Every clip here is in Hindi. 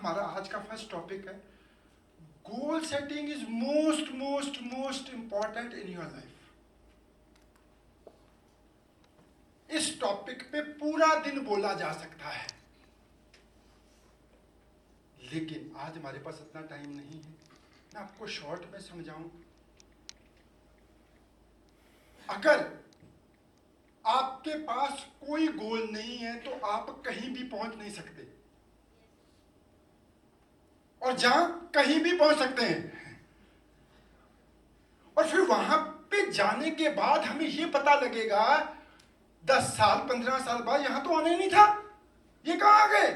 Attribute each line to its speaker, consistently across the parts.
Speaker 1: हमारा आज का फर्स्ट टॉपिक है, goal setting is most most most important in your life. इस टॉपिक पे पूरा दिन बोला जा सकता है, लेकिन आज हमारे पास इतना टाइम नहीं है। मैं आपको शॉर्ट में समझाऊं। अगर आपके पास कोई गोल नहीं है तो आप कहीं भी पहुंच नहीं सकते, और जहां कहीं भी पहुंच सकते हैं, और फिर वहां पे जाने के बाद हमें यह पता लगेगा 10 साल 15 साल बाद यहां तो आने नहीं था, ये कहां आ गए।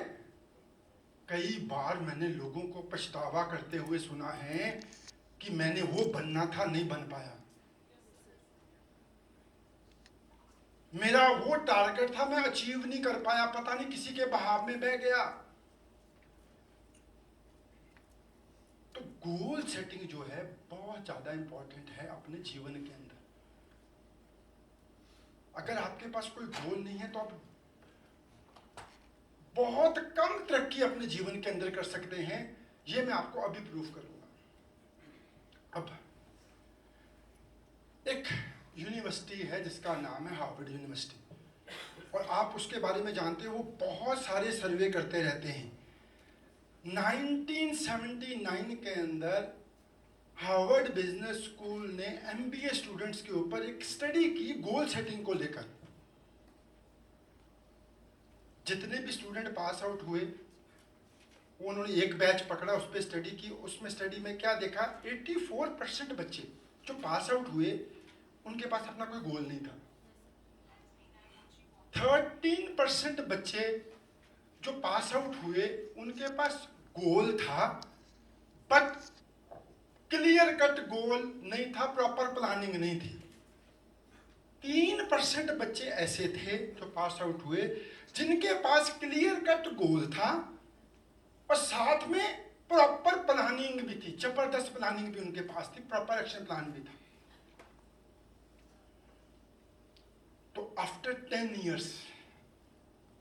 Speaker 1: कई बार मैंने लोगों को पछतावा करते हुए सुना है कि मैंने वो बनना था, नहीं बन पाया। मेरा वो टारगेट था, मैं अचीव नहीं कर पाया, पता नहीं किसी के बहाव में बह गया। तो गोल सेटिंग जो है बहुत ज्यादा इंपॉर्टेंट है अपने जीवन के अंदर। अगर आपके पास कोई गोल नहीं है तो आप बहुत कम तरक्की अपने जीवन के अंदर कर सकते हैं। ये मैं आपको अभी प्रूफ करूंगा। अब एक यूनिवर्सिटी है जिसका नाम है हार्वर्ड यूनिवर्सिटी, और आप उसके बारे में जानते हो, वो बहुत सारे सर्वे करते रहते हैं। 1979 के अंदर हार्वर्ड बिजनेस स्कूल ने एमबीए स्टूडेंट्स के ऊपर एक स्टडी की गोल सेटिंग को लेकर। जितने भी स्टूडेंट पास आउट हुए, उन्होंने एक बैच पकड़ा, उस पर स्टडी की। उसमें स्टडी में क्या देखा, 84% बच्चे जो पास आउट हुए उनके पास अपना कोई गोल नहीं था। 13% बच्चे जो पास आउट हुए उनके पास गोल था, बट क्लियर कट गोल नहीं था, प्रॉपर प्लानिंग नहीं थी। 3% बच्चे ऐसे थे जो पास आउट हुए जिनके पास क्लियर कट गोल था और साथ में प्रॉपर प्लानिंग भी थी, जबरदस्त प्लानिंग भी उनके पास थी, प्रॉपर एक्शन प्लान भी था। तो आफ्टर 10 इयर्स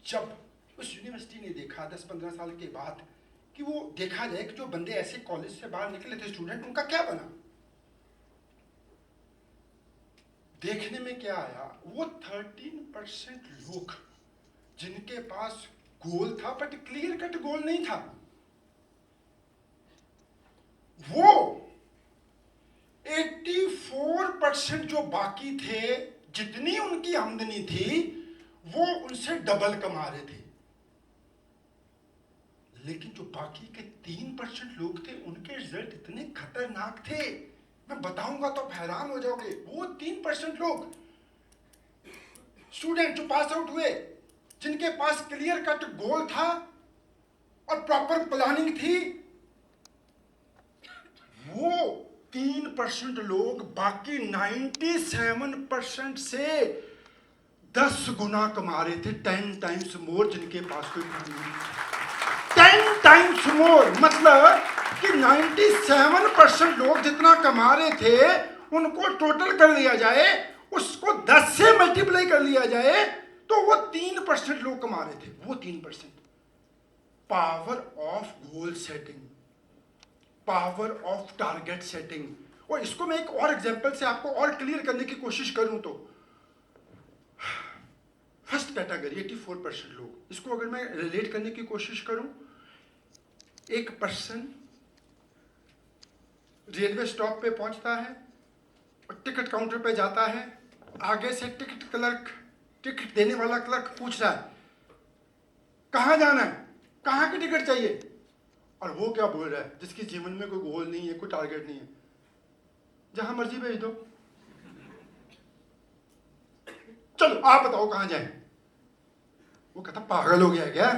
Speaker 1: जब उस यूनिवर्सिटी ने देखा 10-15 साल के बाद कि वो देखा जाए कि जो बंदे ऐसे कॉलेज से बाहर निकले थे स्टूडेंट, उनका क्या बना। देखने में क्या आया, वो 13% लोग जिनके पास गोल था बट क्लियर कट गोल नहीं था, वो 84% जो बाकी थे, जितनी उनकी आमदनी थी वो उनसे डबल कमा रहे थे। लेकिन जो बाकी के 3% लोग थे उनके रिजल्ट इतने खतरनाक थे, मैं बताऊंगा तो हैरान हो जाओगे। वो 3% लोग स्टूडेंट जो पास आउट हुए, जिनके पास क्लियर कट गोल था और प्रॉपर प्लानिंग थी, वो 3% लोग बाकी 97% से 10 गुना कमा रहे थे। 10 टाइम्स मोर जिनके पास कोई प्लानिंग नहीं था। 10 टाइम्स मोर मतलब कि 97% लोग जितना कमा रहे थे उनको टोटल कर लिया जाए, उसको 10 से मल्टीप्लाई कर लिया जाए तो वो 3% लोग कमा रहे थे। वो 3%। Power of goal setting, power of target setting. और इसको मैं एक और एग्जांपल से आपको और क्लियर करने की कोशिश करूं तो, फर्स्ट कैटेगरी 84% लोग, इसको अगर मैं रिलेट करने की कोशिश करूं, एक पर्सन रेलवे स्टॉप पे पहुंचता है और टिकट काउंटर पे जाता है। आगे से टिकट क्लर्क, टिकट देने वाला क्लर्क पूछ रहा है कहां जाना है, कहां की टिकट चाहिए। और वो क्या बोल रहा है, जिसके जीवन में कोई गोल नहीं है, कोई टारगेट नहीं है, जहां मर्जी भेज दो, चलो आप बताओ कहां जाए। वो कहता पागल हो गया है क्या।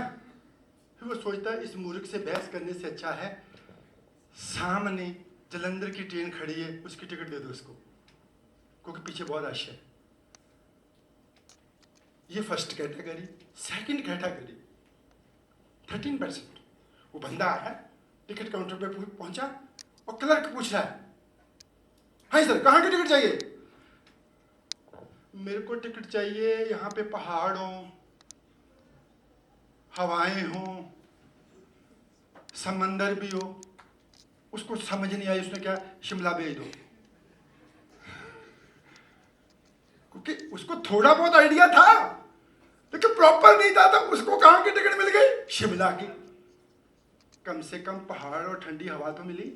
Speaker 1: फिर वो सोचता है इस मूर्ख से बहस करने से अच्छा है सामने जलंधर की ट्रेन खड़ी है, उसकी टिकट दे दो उसको, क्योंकि पीछे बहुत रश है। ये फर्स्ट कैटेगरी। सेकंड कैटेगरी 13%, वो बंदा आया, टिकट काउंटर पे पहुंचा और क्लर्क पूछ रहा है हाँ सर कहाँ की टिकट चाहिए। मेरे को टिकट चाहिए यहाँ पे पहाड़ हो, हवाएं हो, समंदर भी हो, उसको समझ नहीं आई, उसने क्या शिमला भेज दो, क्योंकि उसको थोड़ा बहुत आइडिया था लेकिन प्रॉपर नहीं था, तो उसको कहां की टिकट मिल गई? शिमला की। कम से कम पहाड़ और ठंडी हवा तो मिली,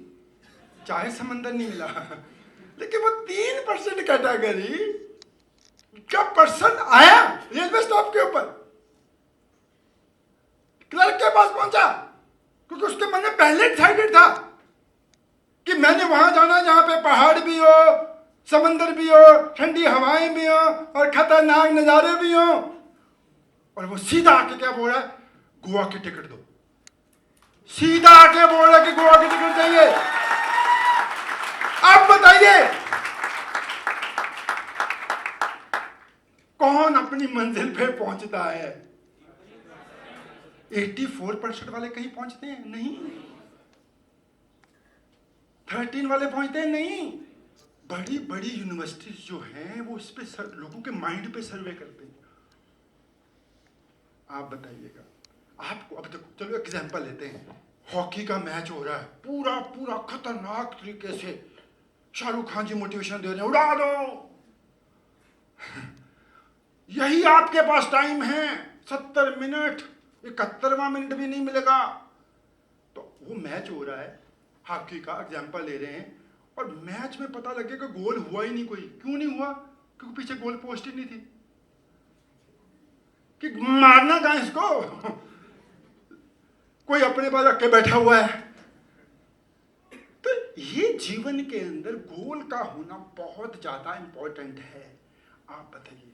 Speaker 1: चाहे समंदर नहीं मिला। लेकिन वो 3% कैटेगरी का पर्सन आया रेलवे स्टॉप के ऊपर, क्लर्क के पास पहुंचा, क्योंकि उसके मन में पहले डिसाइडेड था कि मैंने वहां जाना जहां पे पहाड़ भी हो, समंदर भी हो, ठंडी हवाएं भी हो और खतरनाक नजारे भी हो। और वो सीधा आके क्या बोल रहा है? गोवा की टिकट दो। सीधा आके बोल रहा है कि गोवा की टिकट चाहिए। आप बताइए कौन अपनी मंजिल पे पहुंचता है? 84% वाले कहीं पहुंचते हैं? नहीं। 13 वाले पहुंचते हैं? नहीं। बड़ी बड़ी यूनिवर्सिटीज जो हैं वो इस पे लोगों के माइंड पे सर्वे करते हैं। आप बताइएगा, आपको अब तक, चलो एग्जांपल लेते हैं, हॉकी का मैच हो रहा है, पूरा पूरा खतरनाक तरीके से शाहरुख खान जी मोटिवेशन दे रहे हैं, उड़ा दो। यही आपके पास टाइम है, 70 मिनट, 71वां मिनट भी नहीं मिलेगा। तो वो मैच हो रहा है, हॉकी का एग्जांपल ले रहे हैं, और मैच में पता लगे कि गोल हुआ ही नहीं कोई। क्यों नहीं हुआ? क्योंकि पीछे गोल पोस्ट ही नहीं थी। कि मारना कहां इसको? कोई अपने पास रख के बैठा हुआ है। तो ये जीवन के अंदर गोल का होना बहुत ज्यादा इंपॉर्टेंट है। आप बताइए